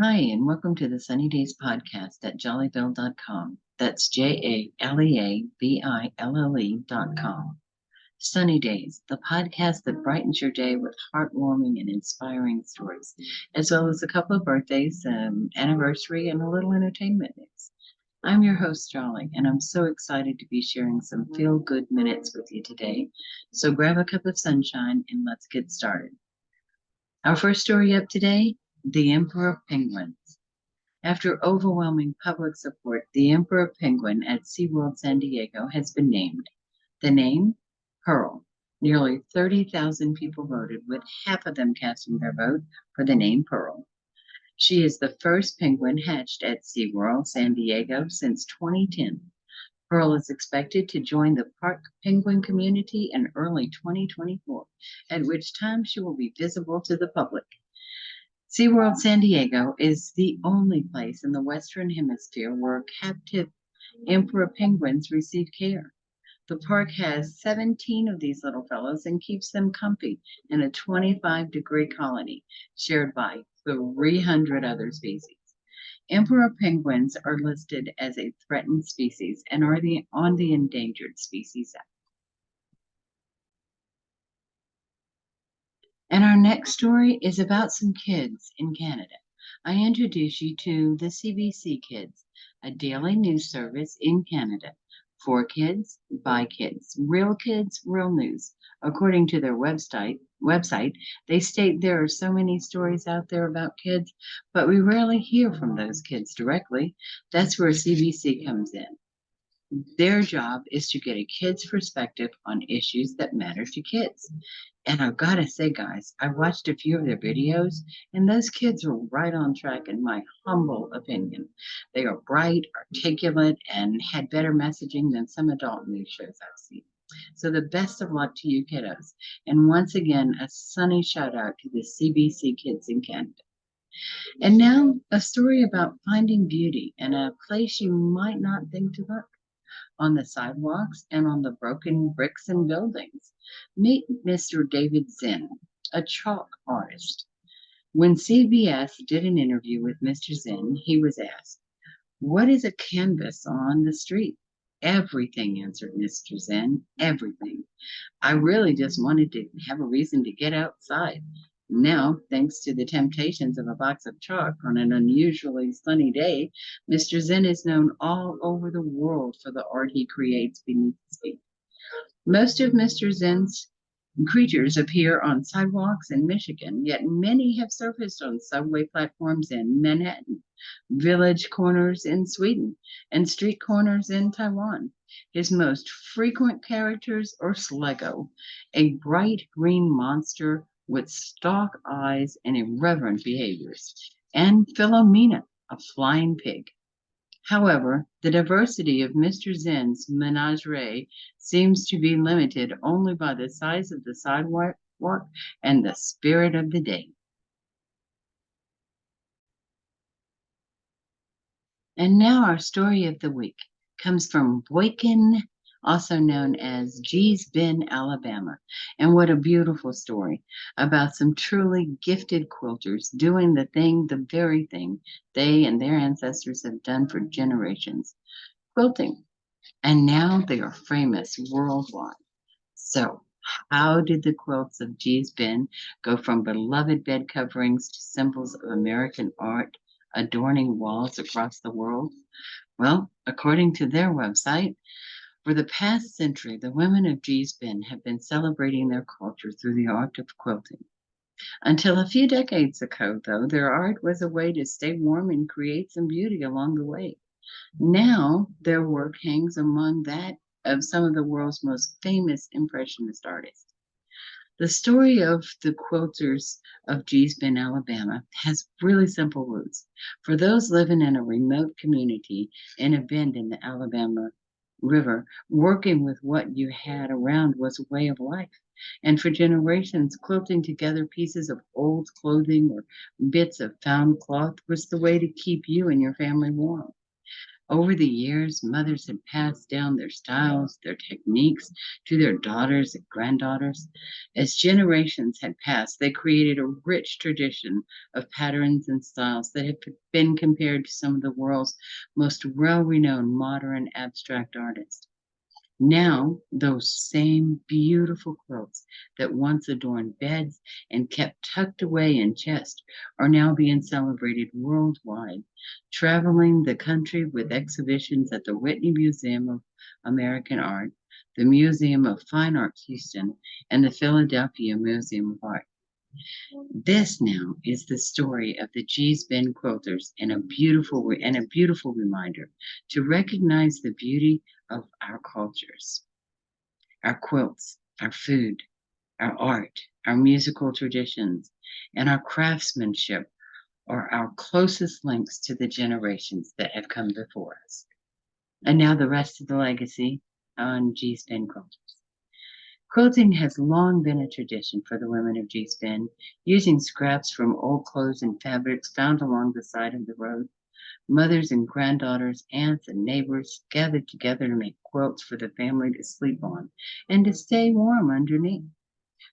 Hi, and welcome to the Sunny Days podcast at jollybill.com. That's JALEABILLE.com. Sunny Days, the podcast that brightens your day with heartwarming and inspiring stories, as well as a couple of birthdays, anniversary, and a little entertainment news. I'm your host, Jolly, and I'm so excited to be sharing some feel good minutes with you today. So grab a cup of sunshine and let's get started. Our first story up today: the Emperor Penguins. After overwhelming public support, the Emperor Penguin at SeaWorld San Diego has been named. The name? Pearl. Nearly 30,000 people voted, with half of them casting their vote for the name Pearl. She is the first penguin hatched at SeaWorld San Diego since 2010. Pearl is expected to join the park penguin community in early 2024, at which time she will be visible to the public. SeaWorld San Diego is the only place in the Western Hemisphere where captive emperor penguins receive care. The park has 17 of these little fellows and keeps them comfy in a 25-degree colony shared by 300 other species. Emperor penguins are listed as a threatened species and are on the Endangered Species Act. And our next story is about some kids in Canada. I introduce you to the CBC Kids, a daily news service in Canada. For kids, by kids, real news. According to their website, they state there are so many stories out there about kids, but we rarely hear from those kids directly. That's where CBC comes in. Their job is to get a kid's perspective on issues that matter to kids. And I've got to say, guys, I watched a few of their videos, and those kids are right on track, in my humble opinion. They are bright, articulate, and had better messaging than some adult news shows I've seen. So the best of luck to you kiddos. And once again, a sunny shout out to the CBC Kids in Canada. And now a story about finding beauty in a place you might not think to look: on the sidewalks and on the broken bricks and buildings. Meet Mr. David Zinn, a chalk artist. When CBS did an interview with Mr. Zinn, he was asked, "What is a canvas on the street?" "Everything," answered Mr. Zinn, "everything. I really just wanted to have a reason to get outside. Now, thanks to the temptations of a box of chalk on an unusually sunny day, Mr. Zen is known all over the world for the art he creates beneath his feet. Most of Mr. Zen's creatures appear on sidewalks in Michigan, yet many have surfaced on subway platforms in Manhattan, village corners in Sweden, and street corners in Taiwan. His most frequent characters are Slego, a bright green monster with stalk eyes and irreverent behaviors, and Philomena, a flying pig. However, the diversity of Mr. Zen's menagerie seems to be limited only by the size of the sidewalk and the spirit of the day. And now our story of the week comes from Boykin, also known as Gee's Bend, Alabama. And what a beautiful story about some truly gifted quilters doing the very thing they and their ancestors have done for generations: quilting. And now they are famous worldwide. So, how did the quilts of Gee's Bend go from beloved bed coverings to symbols of American art adorning walls across the world? Well, according to their website, for the past century, the women of Gee's Bend have been celebrating their culture through the art of quilting. Until a few decades ago, though, their art was a way to stay warm and create some beauty along the way. Now, their work hangs among that of some of the world's most famous Impressionist artists. The story of the quilters of Gee's Bend, Alabama, has really simple roots. For those living in a remote community in a bend in the Alabama River, working with what you had around was a way of life. And for generations, quilting together pieces of old clothing or bits of found cloth was the way to keep you and your family warm. Over the years, mothers had passed down their styles, their techniques to their daughters and granddaughters. As generations had passed, they created a rich tradition of patterns and styles that have been compared to some of the world's most well renowned modern abstract artists. Now, those same beautiful quilts that once adorned beds and kept tucked away in chests are now being celebrated worldwide, traveling the country with exhibitions at the Whitney Museum of American Art, the Museum of Fine Arts Houston, and the Philadelphia Museum of Art. This now is the story of the G's Bend quilters and a beautiful reminder to recognize the beauty of our cultures, our quilts, our food, our art, our musical traditions, and our craftsmanship are our closest links to the generations that have come before us. And now the rest of the legacy on G's Bend quilters. Quilting has long been a tradition for the women of G's Bend, using scraps from old clothes and fabrics found along the side of the road. Mothers and granddaughters, aunts and neighbors gathered together to make quilts for the family to sleep on and to stay warm underneath.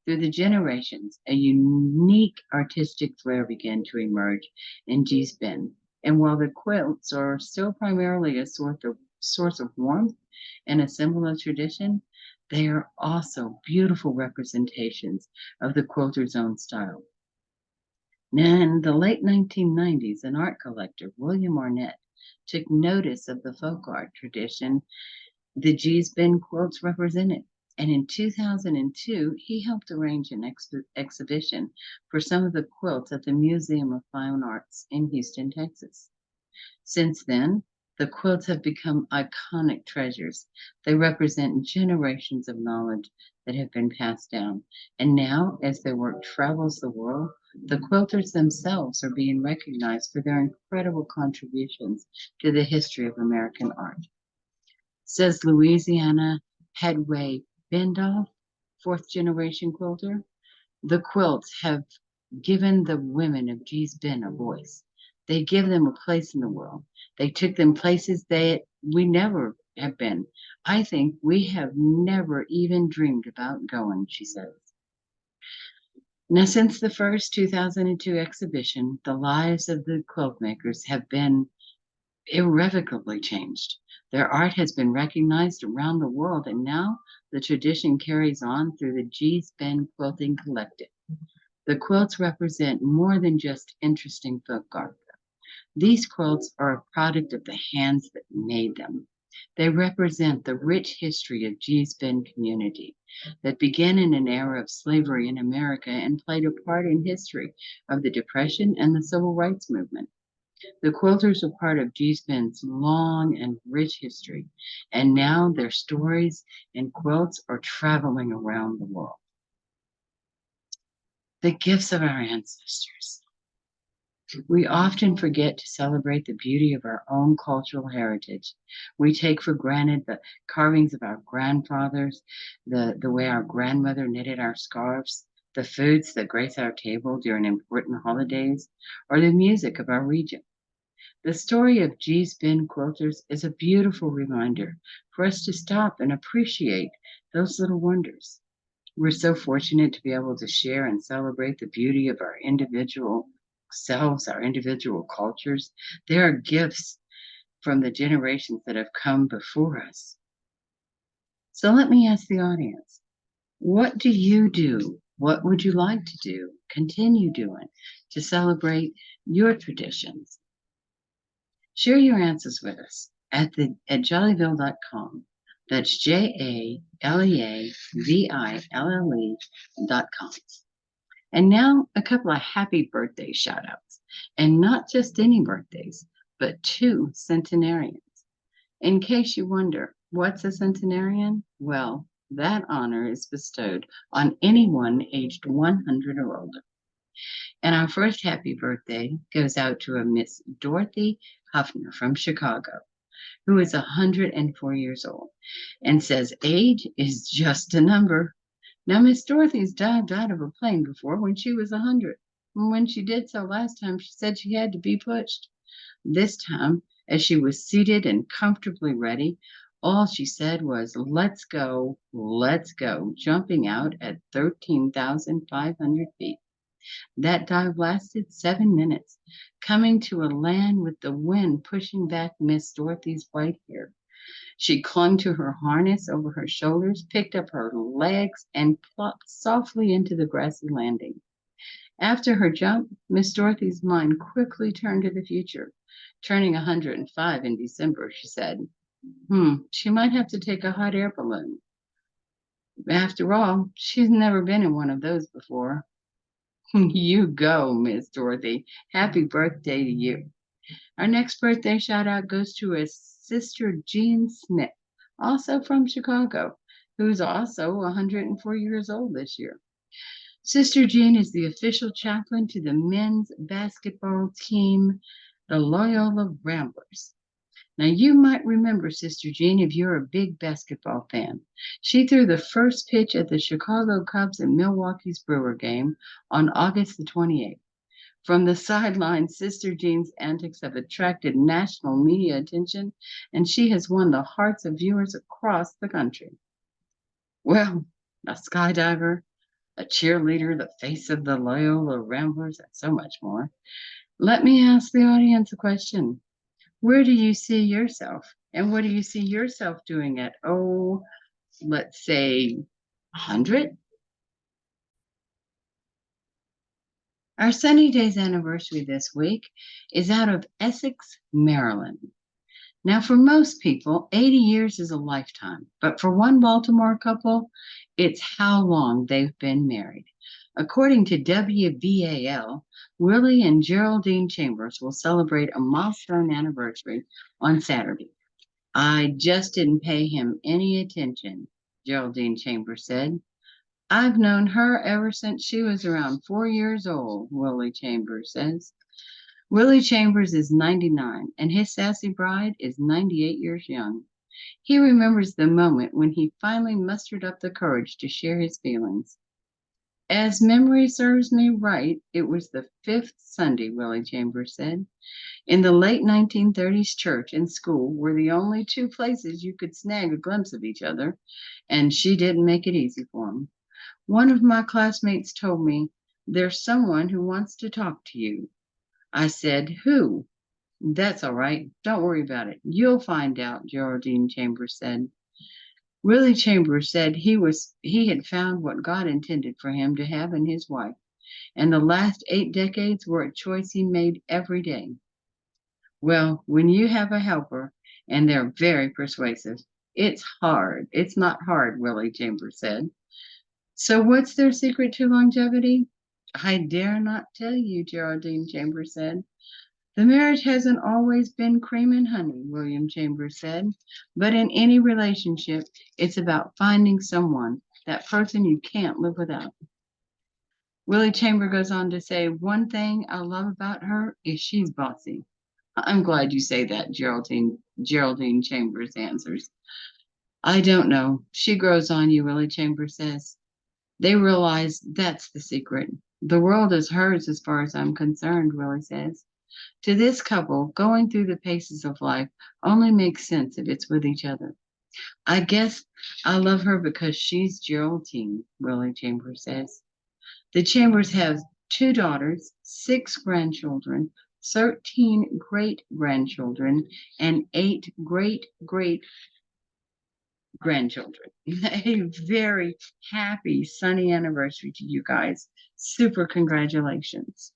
Through the generations, a unique artistic flair began to emerge in G's Bend. And while the quilts are still primarily a source of warmth and a symbol of tradition, they are also beautiful representations of the quilter's own style. Now, in the late 1990s, an art collector, William Arnett, took notice of the folk art tradition the G's Bend quilts represented. And in 2002, he helped arrange an exhibition for some of the quilts at the Museum of Fine Arts in Houston, Texas. Since then, the quilts have become iconic treasures. They represent generations of knowledge that have been passed down. And now, as their work travels the world, the quilters themselves are being recognized for their incredible contributions to the history of American art. Says Louisiana Headway Bendoff, fourth generation quilter, the quilts have given the women of G's Bend a voice. They give them a place in the world. They took them places that we never have been. I think we have never even dreamed about going, she says. Now, since the first 2002 exhibition, the lives of the quilt makers have been irrevocably changed. Their art has been recognized around the world, and now the tradition carries on through the G's Bend Quilting Collective. The quilts represent more than just interesting folk art. These quilts are a product of the hands that made them. They represent the rich history of G's Bend community that began in an era of slavery in America and played a part in history of the Depression and the Civil Rights Movement. The quilters are part of G's Bend's long and rich history, and now their stories and quilts are traveling around the world. The gifts of our ancestors. We often forget to celebrate the beauty of our own cultural heritage. We take for granted the carvings of our grandfathers, the way our grandmother knitted our scarves, the foods that grace our table during important holidays, or the music of our region. The story of G's Bend quilters is a beautiful reminder for us to stop and appreciate those little wonders. We're so fortunate to be able to share and celebrate the beauty of our individual selves, our individual cultures. They are gifts from the generations that have come before us. So let me ask the audience, what do you do? What would you like to do, continue doing to celebrate your traditions? Share your answers with us at jollyville.com. That's JALEAVILLE.com. And now a couple of happy birthday shout outs. And not just any birthdays, but 2 centenarians. In case you wonder, what's a centenarian? Well, that honor is bestowed on anyone aged 100 or older. And our first happy birthday goes out to a Miss Dorothy Huffner from Chicago, who is 104 years old and says age is just a number. Now, Miss Dorothy's dived out of a plane before when she was 100. And when she did so last time, she said she had to be pushed. This time, As she was seated and comfortably ready, all she said was, let's go, jumping out at 13,500 feet. That dive lasted 7 minutes, coming to a land with the wind pushing back Miss Dorothy's white hair. She clung to her harness over her shoulders, picked up her legs, and plopped softly into the grassy landing. After her jump, Miss Dorothy's mind quickly turned to the future. Turning 105 in December, she said, she might have to take a hot air balloon. After all, she's never been in one of those before. You go, Miss Dorothy. Happy birthday to you. Our next birthday shout out goes to a sister Jean Smith, also from Chicago, who's also 104 years old this year. Sister Jean is the official chaplain to the men's basketball team, the Loyola Ramblers. Now, you might remember Sister Jean if you're a big basketball fan. She threw the first pitch at the Chicago Cubs and Milwaukee's Brewer game on August the 28th. From the sidelines, Sister Jean's antics have attracted national media attention, and she has won the hearts of viewers across the country. Well, a skydiver, a cheerleader, the face of the Loyola Ramblers, and so much more. Let me ask the audience a question. Where do you see yourself? And what do you see yourself doing at, let's say 100? Our Sunny Days anniversary this week is out of Essex, Maryland. Now, for most people, 80 years is a lifetime, but for one Baltimore couple, it's how long they've been married. According to WBAL, Willie and Geraldine Chambers will celebrate a milestone anniversary on Saturday. I just didn't pay him any attention, Geraldine Chambers said. I've known her ever since she was around 4 years old, Willie Chambers says. Willie Chambers is 99, and his sassy bride is 98 years young. He remembers the moment when he finally mustered up the courage to share his feelings. As memory serves me right, it was the fifth Sunday, Willie Chambers said. In the late 1930s, church and school were the only two places you could snag a glimpse of each other, and she didn't make it easy for him. One of my classmates told me, "There's someone who wants to talk to you." I said, "Who?" "That's all right. Don't worry about it. You'll find out," Geraldine Chambers said. Willie Chambers said he had found what God intended for him to have in his wife, and the last 8 decades were a choice he made every day. Well, when you have a helper, and they're very persuasive, it's hard. It's not hard, Willie Chambers said. So what's their secret to longevity? I dare not tell you, Geraldine Chambers said. The marriage hasn't always been cream and honey, William Chambers said, but in any relationship, it's about finding someone, that person you can't live without. Willie Chambers goes on to say, one thing I love about her is she's bossy. I'm glad you say that, Geraldine Chambers answers. I don't know. She grows on you, Willie Chambers says. They realize that's the secret. The world is hers as far as I'm concerned, Willie says. To this couple, going through the paces of life only makes sense if it's with each other. I guess I love her because she's Geraldine, Willie Chambers says. The Chambers have 2 daughters, 6 grandchildren, 13 great-grandchildren, and 8 great-great-grandchildren. A very happy, sunny anniversary to you guys. Super congratulations.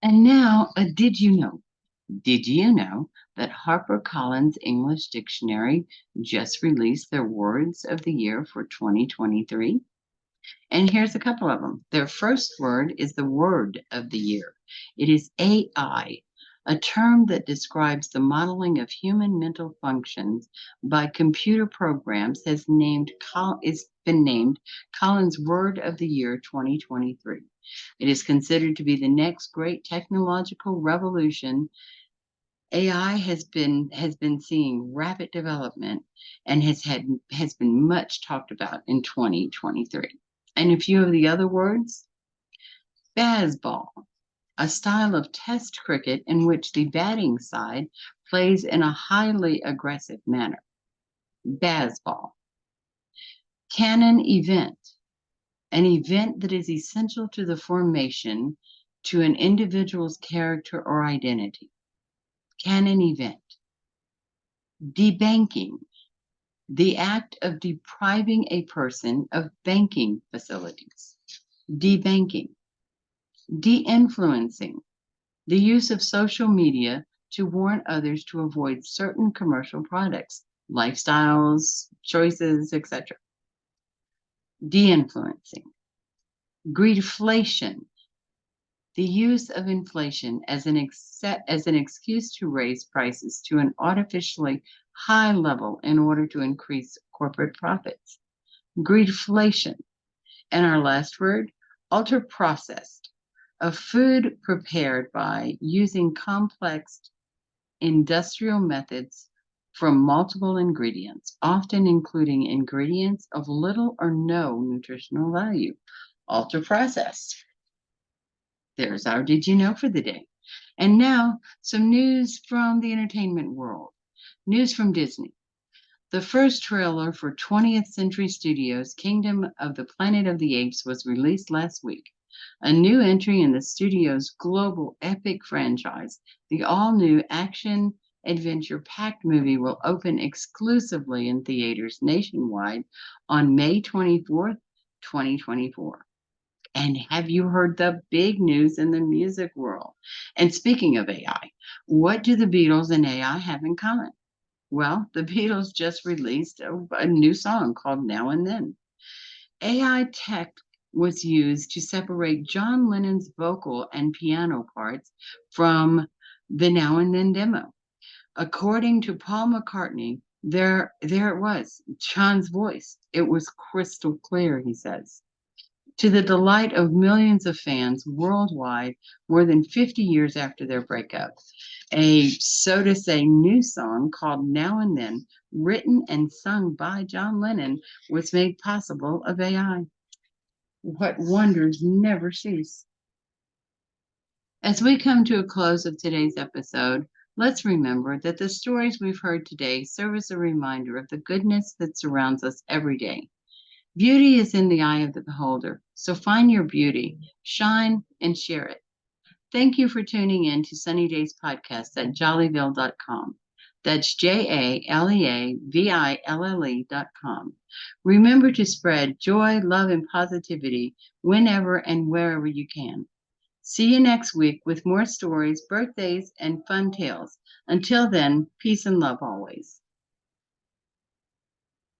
And now, did you know? Did you know that HarperCollins English Dictionary just released their words of the year for 2023? And here's a couple of them. Their first word is the word of the year. It is AI, a term that describes the modeling of human mental functions by computer programs is been named Collins Word of the Year 2023. It is considered to be the next great technological revolution. AI has been seeing rapid development and has been much talked about in 2023. And a few of the other words, Bazball. a style of test cricket in which the batting side plays in a highly aggressive manner. Baseball. Canon event, an event that is essential to the formation to an individual's character or identity. Canon event. Debanking, the act of depriving a person of banking facilities. Debanking. De-influencing, the use of social media to warn others to avoid certain commercial products, lifestyles, choices, etc. De-influencing. Greedflation, the use of inflation as an excuse to raise prices to an artificially high level in order to increase corporate profits. Greedflation. And our last word, ultra-processed, a food prepared by using complex industrial methods from multiple ingredients, often including ingredients of little or no nutritional value. Ultra-processed. There's our Did You Know for the day. And now, some news from the entertainment world. News from Disney. The first trailer for 20th Century Studios' Kingdom of the Planet of the Apes was released last week. A new entry in the studio's global epic franchise, the all-new action-adventure-packed movie will open exclusively in theaters nationwide on May 24th, 2024. And have you heard the big news in the music world? And speaking of AI, what do the Beatles and AI have in common? Well, the Beatles just released a new song called Now and Then. AI tech was used to separate John Lennon's vocal and piano parts from the Now and Then demo. According to Paul McCartney, there it was, John's voice. It was crystal clear, he says. To the delight of millions of fans worldwide, more than 50 years after their breakup. A, so to say, new song called Now and Then, written and sung by John Lennon, was made possible of AI. What wonders never cease. As we come to a close of today's episode, let's remember that the stories we've heard today serve as a reminder of the goodness that surrounds us every day. Beauty is in the eye of the beholder, so find your beauty, shine, and share it. Thank you for tuning in to Sunny Days Podcast at jollyville.com. That's JALEAVILLE.com. Remember to spread joy, love, and positivity whenever and wherever you can. See you next week with more stories, birthdays, and fun tales. Until then, peace and love always.